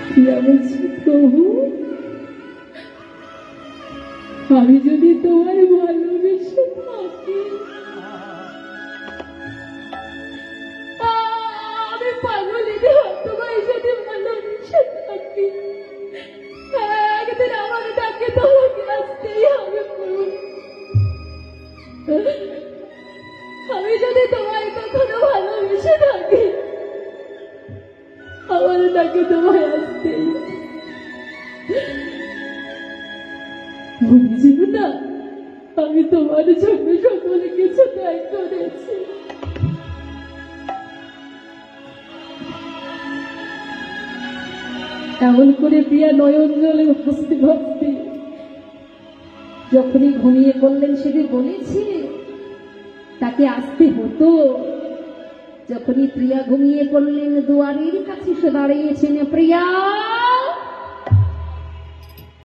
প্রিয়া বলছি, প্রভু আমি যদি তোমায় ভালোবেসে থাকি, আমি পাগলিনী তোমায় যদি ভালোবেসে থাকি, একদিন আমার ডাকে তোমাকে আসতেই হবে প্রভু। আমি যদি তোমায় কখনো ভালোবেসে থাকি, আমার ডাকে তোমায় আসতেই হবে। বুঝিও না আমি তোমার জন্য সকলে কিছু ত্যাগ করেছি। এমন করে প্রিয়া নয়ন জলে ভাসতে ভাসতে যখনই ঘুমিয়ে পড়লেন, সেদিন বলেছি তাকে আসতে হতো। যখনই প্রিয়া ঘুমিয়ে পড়লেন, দুয়ারের কাছে সে দাঁড়িয়েছেন, প্রিয়া